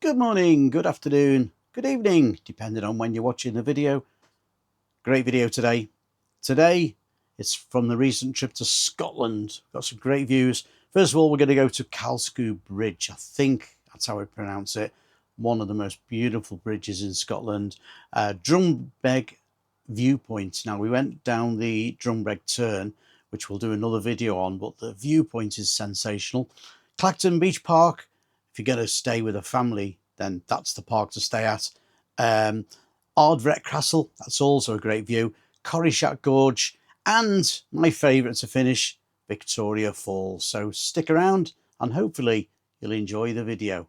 Good morning, good afternoon, good evening, depending on when you're watching the video. Great video today. Today, it's from the recent trip to Scotland. Got some great views. First of all, we're going to go to Kylesku Bridge. I think that's how I pronounce it. One of the most beautiful bridges in Scotland. Ardvreck viewpoint. Now, we went down the Ardvreck turn, which we'll do another video on, but the viewpoint is sensational. Clachtoll Beach Park. If you're going to stay with a family, then that's the park to stay at. Ardvreck Castle, that's also a great view. Corrieshallock Gorge, and my favourite to finish, Victoria Falls. So stick around and hopefully you'll enjoy the video.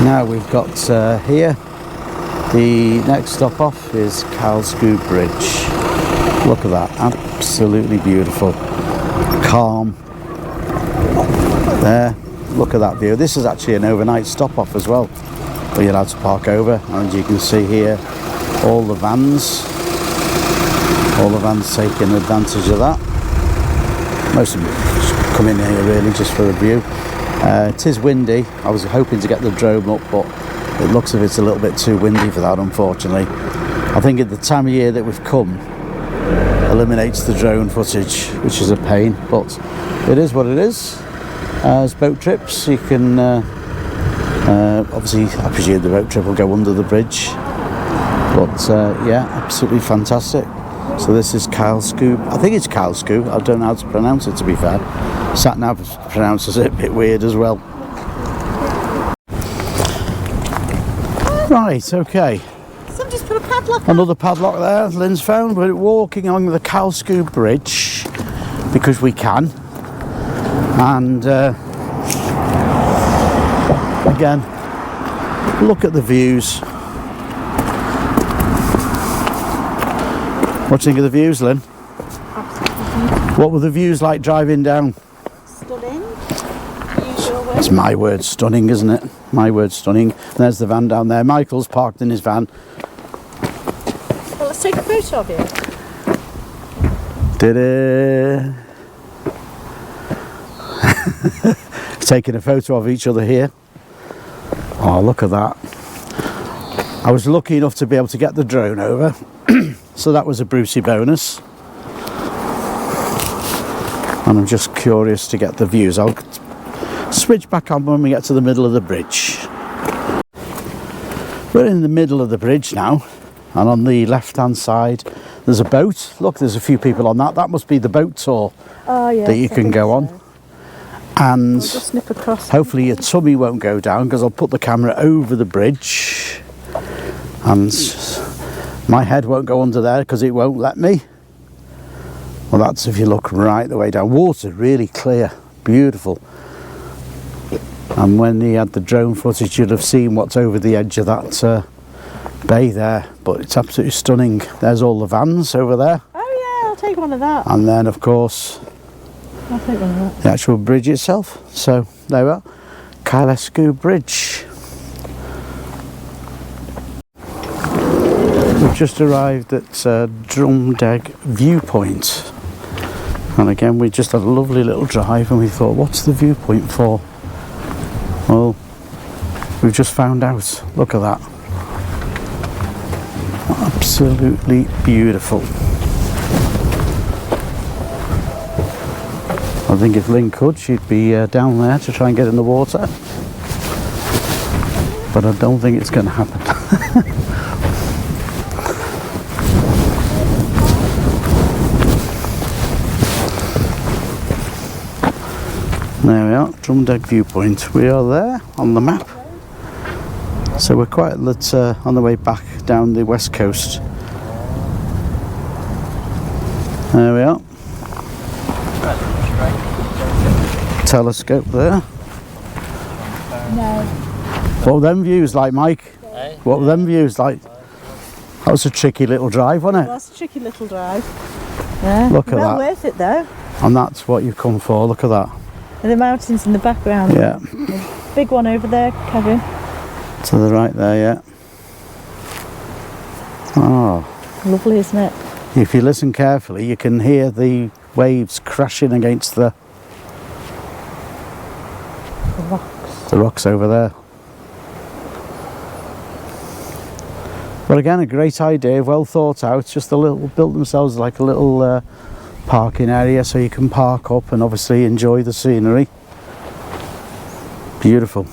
Now we've got here, the next stop off is Kylesku Bridge. Look at that, absolutely beautiful, calm. There, look at that view. This is actually an overnight stop off as well, where you're allowed to park over, and you can see here all the vans taking advantage of that. Most of them just come in here really just for the view. It is windy. I was hoping to get the drone up, but it looks as if it's a little bit too windy for that, unfortunately. I think at the time of year that we've come eliminates the drone footage, which is a pain, but it is what it is. As boat trips, you can obviously, I presume the boat trip will go under the bridge, but yeah, absolutely fantastic. So this is Kylesku. I think it's Kylesku. I don't know how to pronounce it, to be fair. Sat-nav pronounces it a bit weird as well. Right, okay. Somebody's put a padlock on. Another padlock there, Lynn's found. We're walking along the Kylesku Bridge because we can. And again, look at the views. What do you think of the views, Lynn? What were the views like driving down? Stunning. It's my word, stunning, isn't it? My word, stunning. There's the van down there. Michael's parked in his van. Well, let's take a photo of you. Ta-da! Taking a photo of each other here. Oh, look at that. I was lucky enough to be able to get the drone over. So that was a Brucey bonus. And I'm just curious to get the views. I'll switch back on when we get to the middle of the bridge. We're in the middle of the bridge now, and on the left hand side there's a boat. Look, there's a few people on that. That must be the boat tour that you can go on. And we'll just snip across. Hopefully your tummy won't go down, because I'll put the camera over the bridge and my head won't go under there because it won't let me. Well, that's if you look right the way down. Water really clear, beautiful. And when he had the drone footage, you'd have seen what's over the edge of that bay there, but it's absolutely stunning. There's all the vans over there, Oh yeah, I'll take one of that. and then of course I'll take one of that. the actual bridge itself. So there we are, Kylesku Bridge. We've just arrived at Ardvreck viewpoint, and again we just had a lovely little drive, and we thought, what's the viewpoint for? Well, we've just found out. Look at that, absolutely beautiful. I think if Lynn could, she'd be down there to try and get in the water, but I don't think it's going to happen. There we are, Ardvreck viewpoint. We are there on the map. So we're quite on the way back down the west coast. There we are. Telescope there. No. What were them views like, Mike? What were them views like? That was a tricky little drive, wasn't it? That's a tricky little drive. Yeah. Look at well that. worth it though. And that's what you've come for, look at that. And the mountains in the background. Yeah. Big one over there, Kevin. To the right there, yeah. Oh. Lovely, isn't it? If you listen carefully, you can hear the waves crashing against the Rocks. rocks over there. But again, a great idea, well thought out. Just a little, built themselves like a little parking area so you can park up and obviously enjoy the scenery. Beautiful.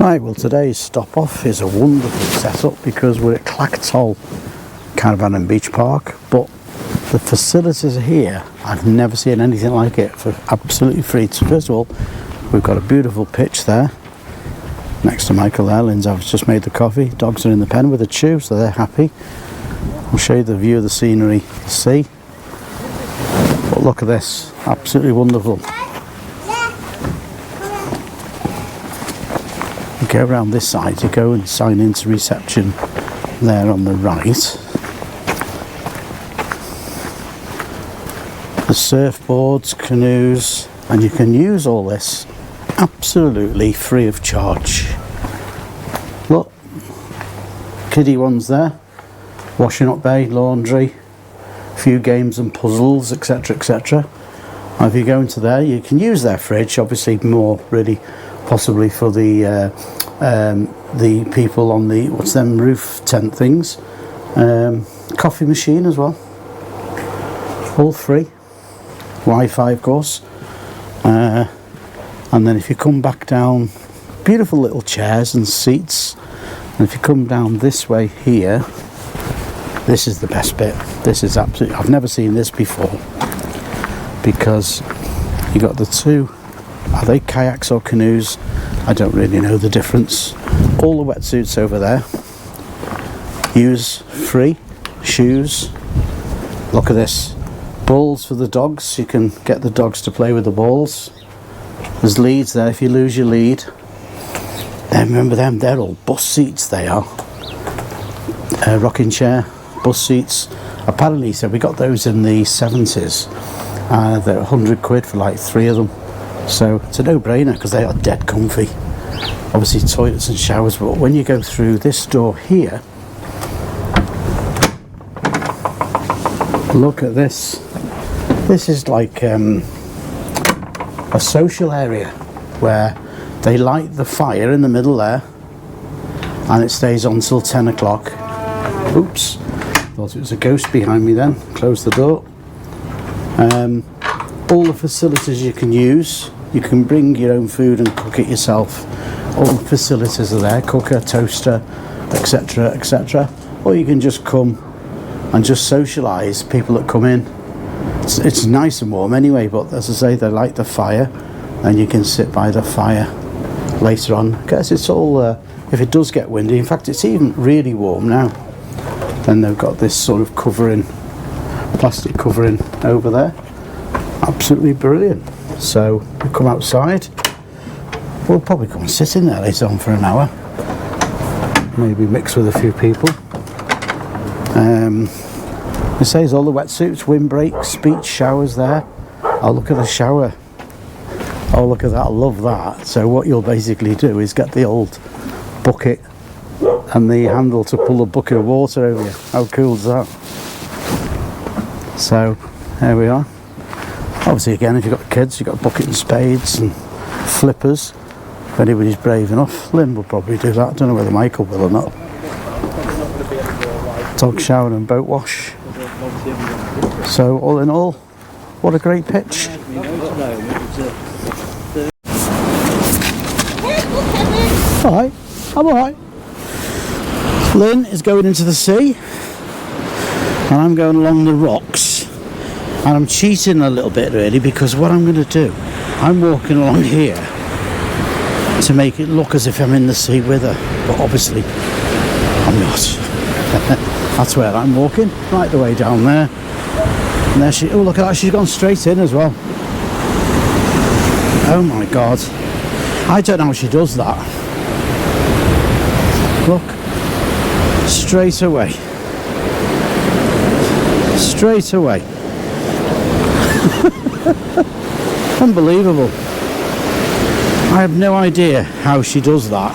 Right, well today's stop off is a wonderful setup because we're at Clachtoll Caravan and Beach Park, but the facilities are here. I've never seen anything like it for absolutely free. So first of all, we've got a beautiful pitch there next to Michael there. Lynn's just made the coffee. Dogs are in the pen with a chew, so they're happy. I'll show you the view of the scenery, the sea. But look at this, absolutely wonderful. You go around this side, you go and sign into reception there on the right. The surfboards, canoes, and you can use all this absolutely free of charge. Look, kiddie ones there, washing up bay, laundry, a few games and puzzles, etc, etc. And if you go into there, you can use their fridge, obviously more really possibly for the people on the, what's them, roof tent things. Coffee machine as well, all free. Wi-Fi of course, and then if you come back down, beautiful little chairs and seats, and if you come down this way here, this is the best bit. This is absolutely, I've never seen this before, because you got the two, are they kayaks or canoes? I don't really know the difference. All the wetsuits over there, use free, shoes, look at this. Balls for the dogs, you can get the dogs to play with the balls. There's leads there if you lose your lead. Then remember them, they're all bus seats, they are. Rocking chair, bus seats. Apparently, so we got those in the 70s. They're 100 quid for like 3 of them. So it's a no-brainer because they are dead comfy. Obviously toilets and showers, but when you go through this door here, look at this. This is like a social area where they light the fire in the middle there and it stays on till 10 o'clock. Oops, thought it was a ghost behind me then. Close the door. All the facilities you can use. You can bring your own food and cook it yourself. All the facilities are there, cooker, toaster, etc, etc. Or you can just come and just socialise people that come in. It's nice and warm anyway, but as I say, they light the fire and you can sit by the fire later on. I guess it's all, if it does get windy, in fact it's even really warm now, then they've got this sort of covering, plastic covering over there. Absolutely brilliant. So we come outside, we'll probably come and sit in there later on for an hour. maybe mix with a few people. It says all the wetsuits, windbreaks, beach showers there. Oh, look at the shower. Oh, look at that, I love that. So what you'll basically do is get the old bucket and the handle to pull a bucket of water over you. How cool is that? So there we are. Obviously again, if you've got kids, you've got a bucket and spades and flippers. If anybody's brave enough. Lynn will probably do that. I don't know whether Michael will or not. Dog shower and boat wash. So all in all, what a great pitch. Alright, I'm alright. Lynn is going into the sea and I'm going along the rocks, and I'm cheating a little bit really, because what I'm going to do, I'm walking along here to make it look as if I'm in the sea with her, but obviously I'm not. That's where I'm walking, right the way down there. And there she, oh look at that, she's gone straight in as well. Oh my god, I don't know how she does that. Look, straight away. Straight away. Unbelievable. I have no idea how she does that.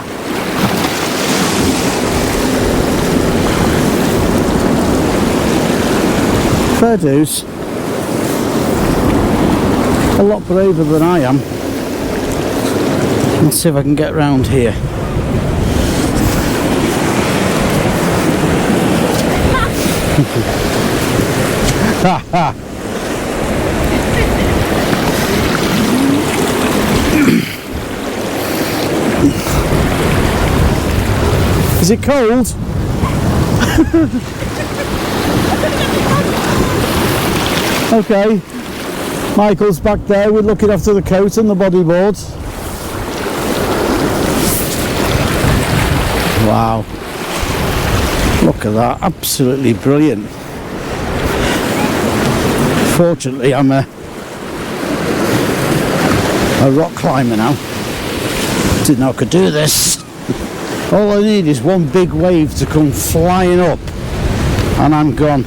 Fair dues. A lot braver than I am. Let's see if I can get round here. Ha ha! Is it cold? Okay, Michael's back there. We're looking after the coat and the bodyboard. Wow, look at that, absolutely brilliant. Fortunately, I'm a rock climber now. Didn't know I could do this. All I need is one big wave to come flying up and I'm gone.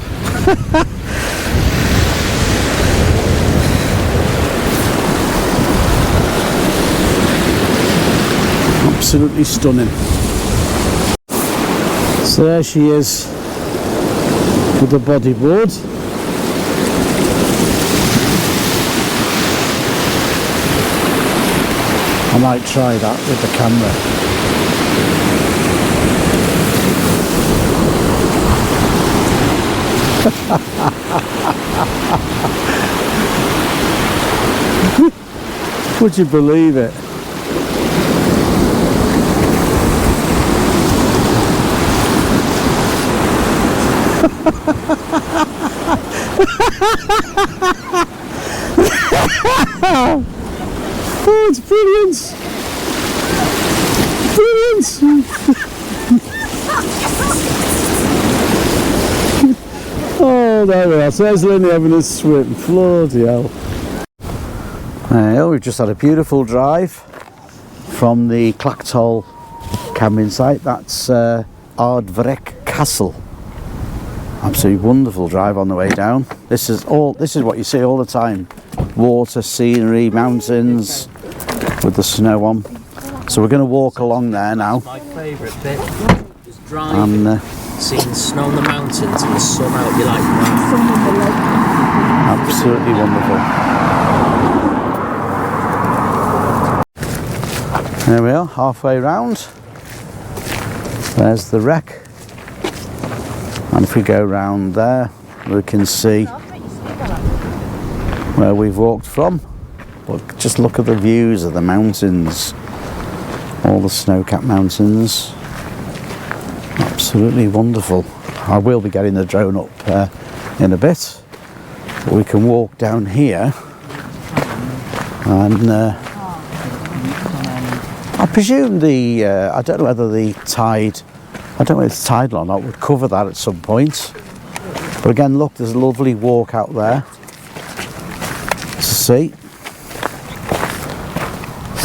Absolutely stunning. So there she is with the bodyboard. I might try that with the camera. Would you believe it? Oh, it's brilliant! Brilliant! Oh, there we are. So there's Linny having a swim. Bloody hell. We've just had a beautiful drive from the Clachtoll camping site. That's Ardvreck Castle. Absolutely wonderful drive on the way down. This is what you see all the time. Water, scenery, mountains with the snow on. So we're going to walk along there now. My favourite bit is driving, and seeing snow on the mountains and the sun out your life. Absolutely wonderful. There we are, halfway round. There's the wreck. And if we go round there, we can see where we've walked from. But just look at the views of the mountains, all the snow-capped mountains. Absolutely wonderful. I will be getting the drone up in a bit, but we can walk down here, and I presume I don't know whether the tide, I don't know if it's tidal or not, would cover that at some point. But again, look, there's a lovely walk out there to see.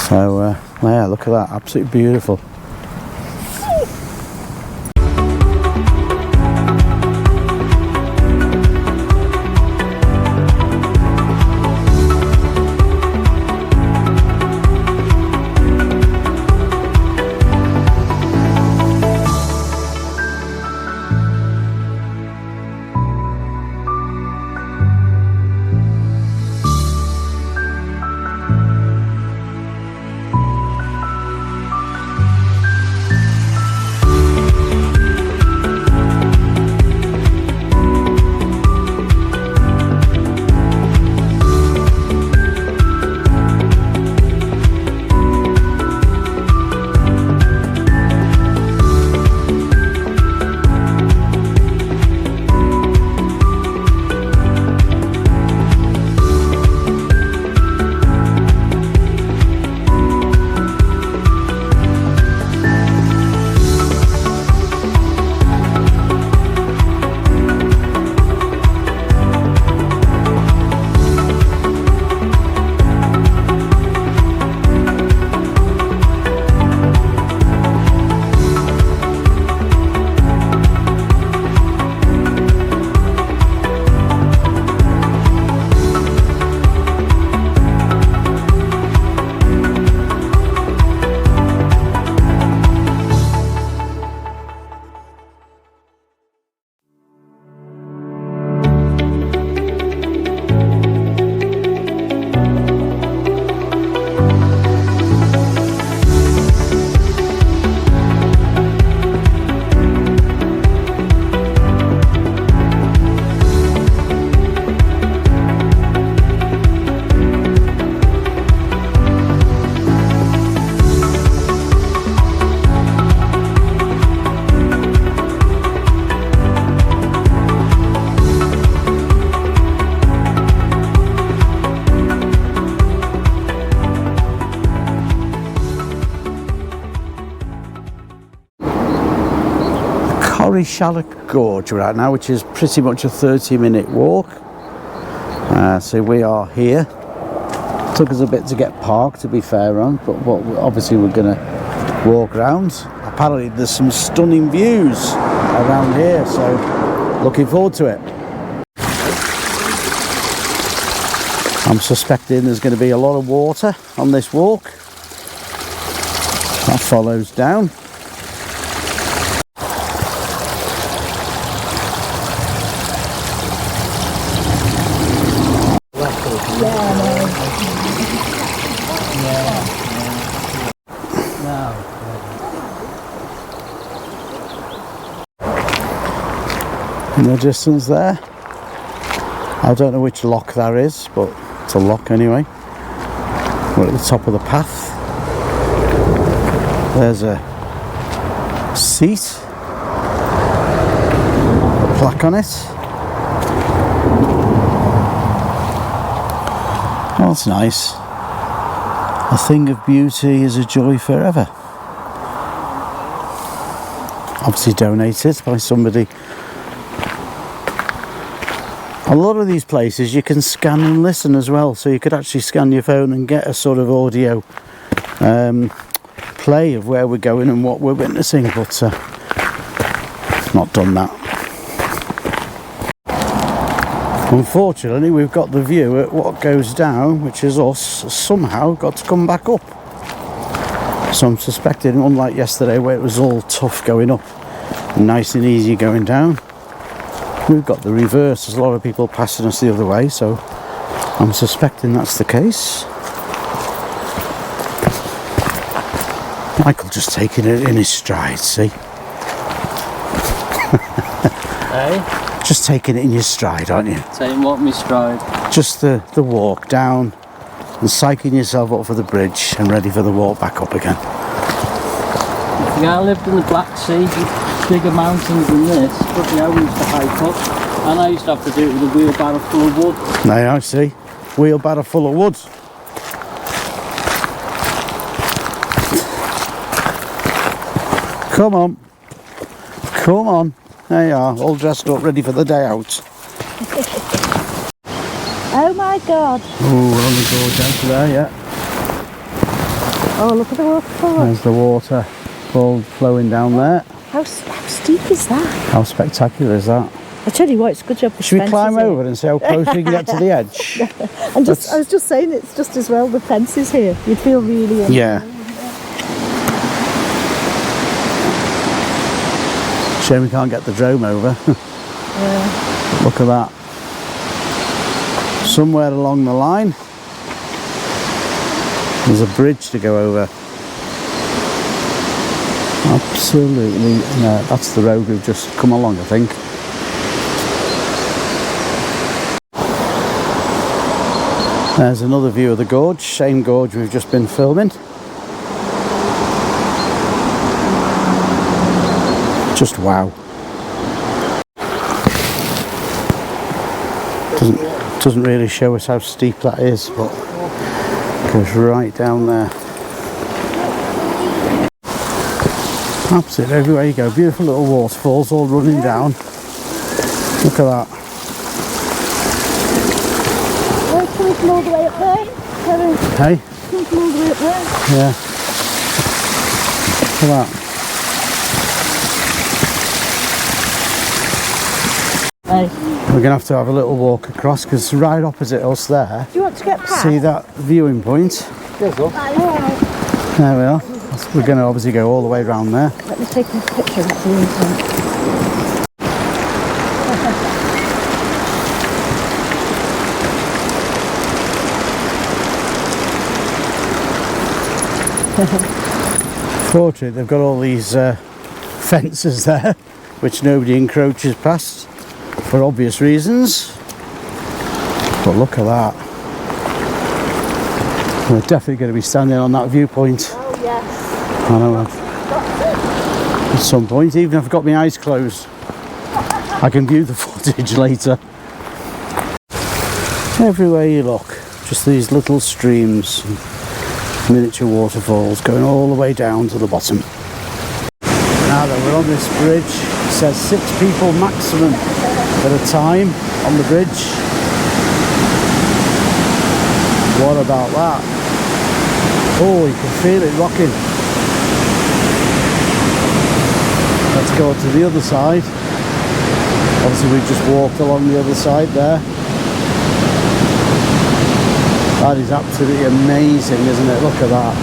So yeah, look at that, absolutely beautiful. Corrieshallock Gorge right now, which is pretty much a 30-minute walk. So we are here. Took us a bit to get parked, to be fair on, but obviously we're going to walk around. Apparently there's some stunning views around here, so looking forward to it. I'm suspecting there's going to be a lot of water on this walk. That follows down. In the distance there, I don't know which lock that is, but it's a lock anyway. We're at the top of the path. There's a seat, a plaque on it. Oh, that's nice. A thing of beauty is a joy forever. Obviously donated by somebody. A lot of these places you can scan and listen as well, so you could actually scan your phone and get a sort of audio play of where we're going and what we're witnessing, but not done that. Unfortunately, we've got the view at what goes down, which is us, somehow got to come back up. So I'm suspecting, unlike yesterday where it was all tough going up, nice and easy going down, we've got the reverse. There's a lot of people passing us the other way, so I'm suspecting that's the case. Michael just taking it in his stride, see? Hey? Just taking it in your stride, aren't you? Taking what, me stride? Just the walk down and psyching yourself up for the bridge and ready for the walk back up again. Yeah, I lived in the Black Sea, bigger mountains than this, but yeah, we used to hike up, and I used to have to do it with a wheelbarrow full of wood. There, I see. Wheelbarrow full of wood. Come on. Come on. There you are, all dressed up, ready for the day out. Oh my God. Oh, we're on the gorge out there, yeah. Oh, look at the waterfall. There's the water all flowing down there. How steep is that? How spectacular is that? I tell you what, it's a good job the Should we fence climb is here. over and see how close we can get to the edge? I was just saying, it's just as well the fence is here. You'd feel really in. Yeah. Shame we can't get the drone over. Yeah. Look at that. Somewhere along the line there's a bridge to go over. Absolutely, no, that's the road we've just come along, I think. There's another view of the gorge, same gorge we've just been filming. Just wow. Doesn't really show us how steep that is, but it goes right down there. Absolutely everywhere you go, beautiful little waterfalls all running down. Look at that. Can we come all the way up there? Hey? Can we come all the way up there? Yeah. Look at that. Hey. We're going to have a little walk across, because right opposite us there, Do you want to get past? see that viewing point? There we are. We're going to obviously go all the way around there. Let me take a picture of that viewing point. Fortunately, they've got all these fences there, which nobody encroaches past for obvious reasons. But look at that. We're definitely going to be standing on that viewpoint. Oh yes. I know. At some point, even if I've got my eyes closed, I can view the footage later. Everywhere you look, just these little streams, miniature waterfalls going all the way down to the bottom. Now that we're on this bridge, It says 6 people maximum at a time on the bridge. What about that? Oh, you can feel it rocking. Let's go to the other side. Obviously we've just walked along the other side there. That is absolutely amazing, isn't it? Look at that.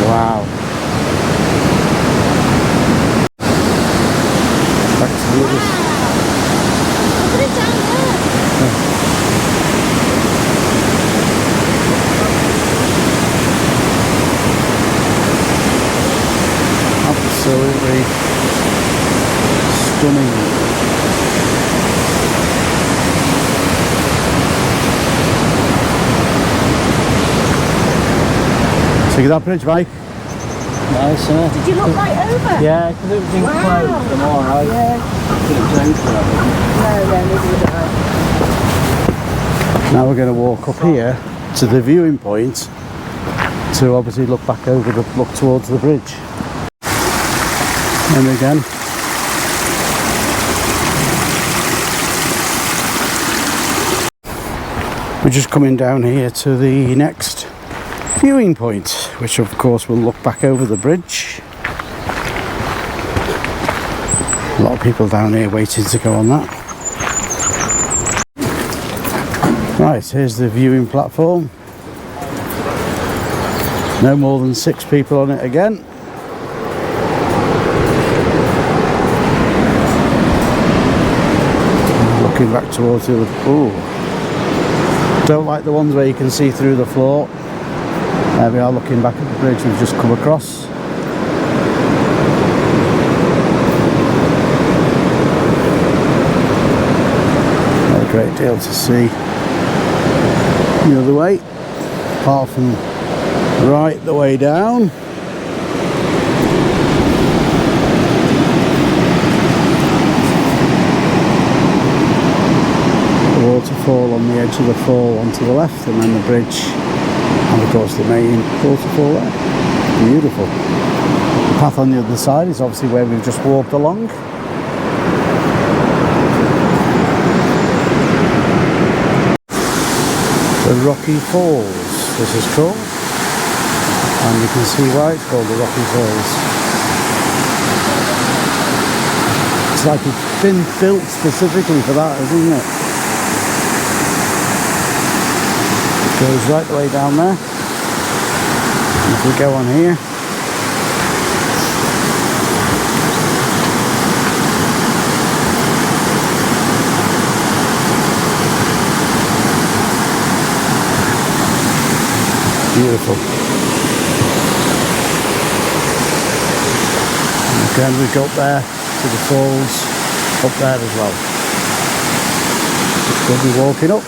Wow. Back to the other side. Put it down there. Absolutely stunning. See that bridge, Mike? Nice, huh? Did you look right over? Yeah, because it was in closed, I'm alright. Yeah. It was open. No, neither would I. Now we're going to walk up here to the viewing point to obviously look back over the look towards the bridge. And again. We're just coming down here to the next viewing point, which of course will look back over the bridge. A lot of people down here waiting to go on that. Right, here's the viewing platform. No more than 6 people on it again. Looking back towards the other. Ooh. Don't like the ones where you can see through the floor. There we are, looking back at the bridge we've just come across. Not a great deal to see the other way, apart from right the way down. Waterfall on the edge of the fall onto the left, and then the bridge, and of course the main waterfall there. Beautiful. The path on the other side is obviously where we've just walked along. The Rocky Falls, this is called, and you can see why it's called the Rocky Falls. It's like it's been built specifically for that, isn't it? Goes right the way down there. If we go on here, beautiful. And again we go up there to the falls, up there as well. We'll be walking up.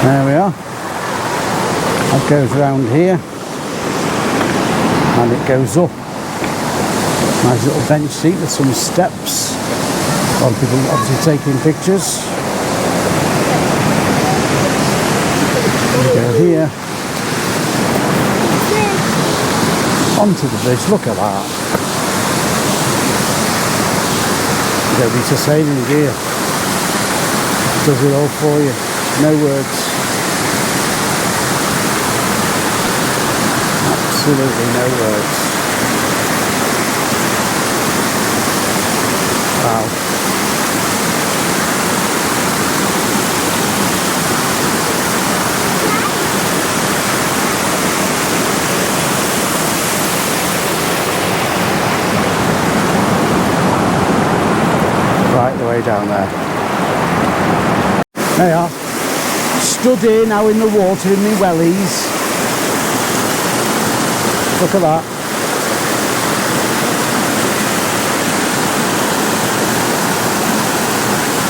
There we are. That goes around here and it goes up. Nice little bench seat with some steps. A lot of people obviously taking pictures. We go here onto the bridge. Look at that. You don't need to say anything here. Does it all for you. No words. Absolutely no words. Wow. Right the way down there. There you are. Stood here now in the water in my wellies. Look at that.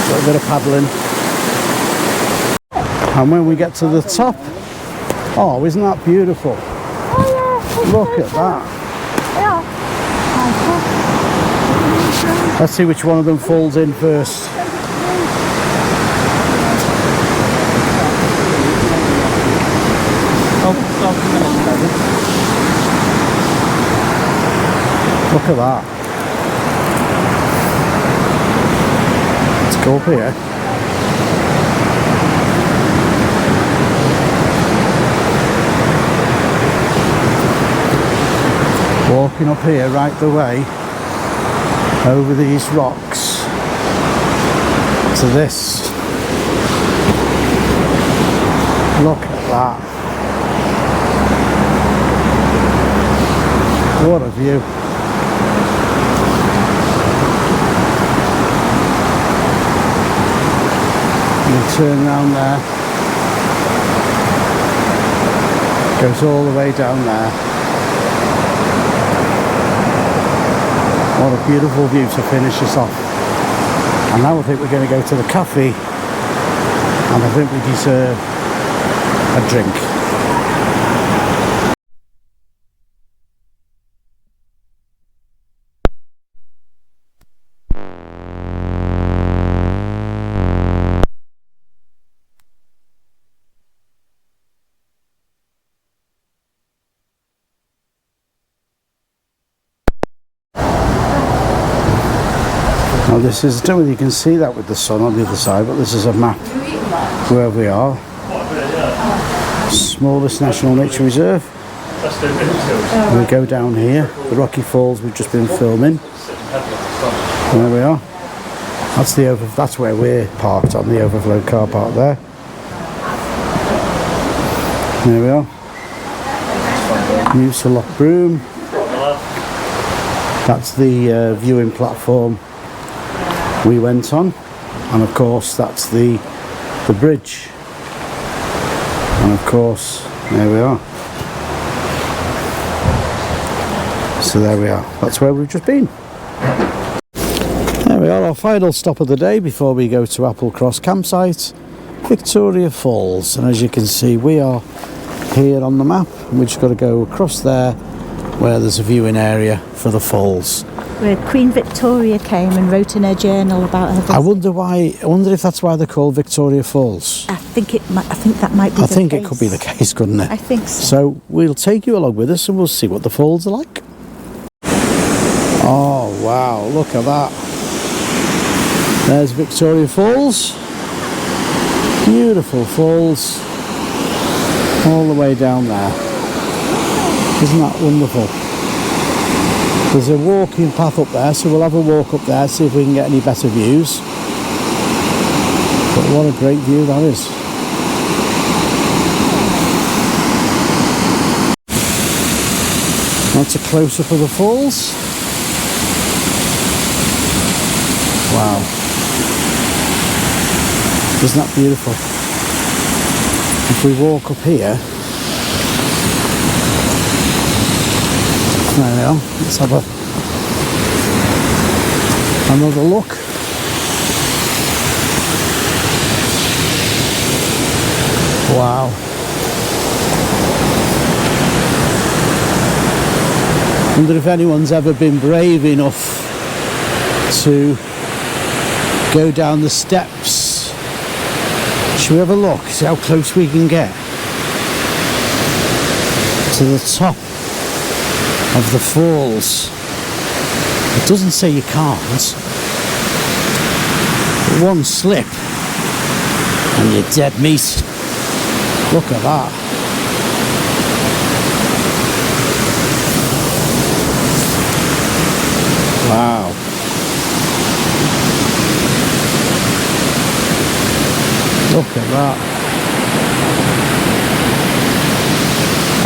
A little bit of paddling. And when we get to the top, oh, isn't that beautiful? Oh yeah. Look at that. Yeah. Let's see which one of them falls in first. Look at that. Let's go up here. Walking up here right the way over these rocks to this. Look at that. What a view. And turn around there. Goes all the way down there. What a beautiful view to finish us off. And now I think we're going to go to the cafe, and I think we deserve a drink. Now this is, I don't know whether you can see that with the sun on the other side, but this is a map where we are. Smallest National Nature Reserve. We go down here, the Rocky Falls we've just been filming. And there we are. That's where we're parked, on the overflow car park there. There we are. News to Loch Broom. That's the viewing platform we went on, and of course that's the bridge, and of course there we are. So there we are, that's where we've just been. There we are, our final stop of the day before we go to Applecross campsite, Victoria Falls. And as you can see, we are here on the map, and we've just got to go across there where there's a viewing area for the falls. Where Queen Victoria came and wrote in her journal about her visit. I wonder if that's why they're called Victoria Falls. I think that might be the case. I think it could be the case, couldn't it? I think so. So we'll take you along with us and we'll see what the falls are like. Oh wow, look at that. There's Victoria Falls. Beautiful falls. All the way down there. Isn't that wonderful? There's a walking path up there, so we'll have a walk up there, see if we can get any better views. But what a great view that is. That's a close-up of the falls. Wow. Isn't that beautiful? If we walk up here, there we are. Let's have another look. Wow. Wonder if anyone's ever been brave enough to go down the steps. Should we have a look? See how close we can get to the top of the falls. It doesn't say you can't. But one slip and you're dead meat. Look at that. Wow. Look at that.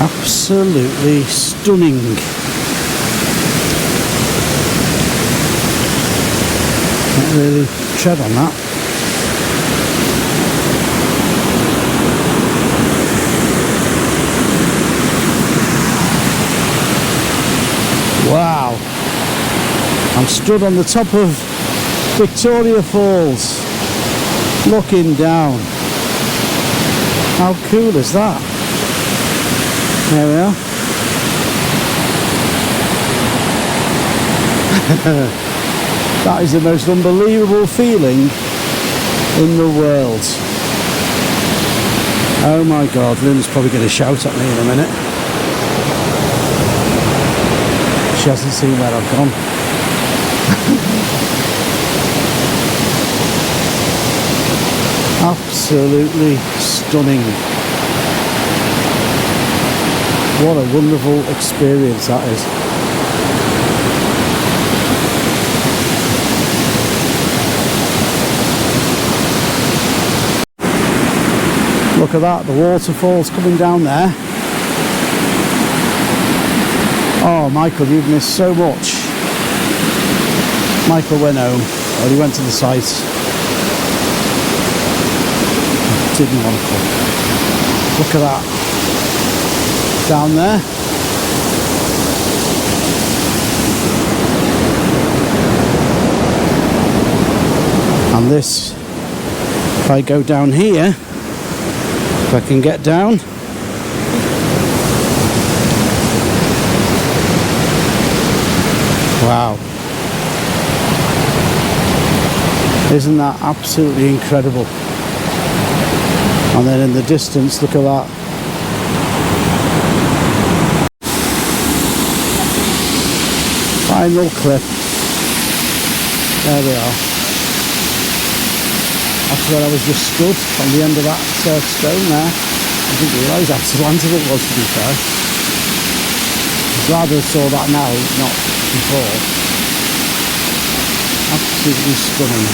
Absolutely stunning. Can't really tread on that. Wow. I'm stood on the top of Victoria Falls, looking down. How cool is that? There we are. That is the most unbelievable feeling in the world. Oh my God, Lynn's probably going to shout at me in a minute. She hasn't seen where I've gone. Absolutely stunning. What a wonderful experience that is. Look at that, the waterfall's coming down there. Oh, Michael, you've missed so much. Michael went home, or he went to the site. Didn't want to come. Look at that. Down there. And this, if I go down here, if I can get down, wow, isn't that absolutely incredible? And then in the distance, look at that. Final clip. There we are. That's where I was just stood on the end of that stone there. I didn't realise how slanted it was, to be fair. I'd rather have saw that now, not before. Absolutely stunning.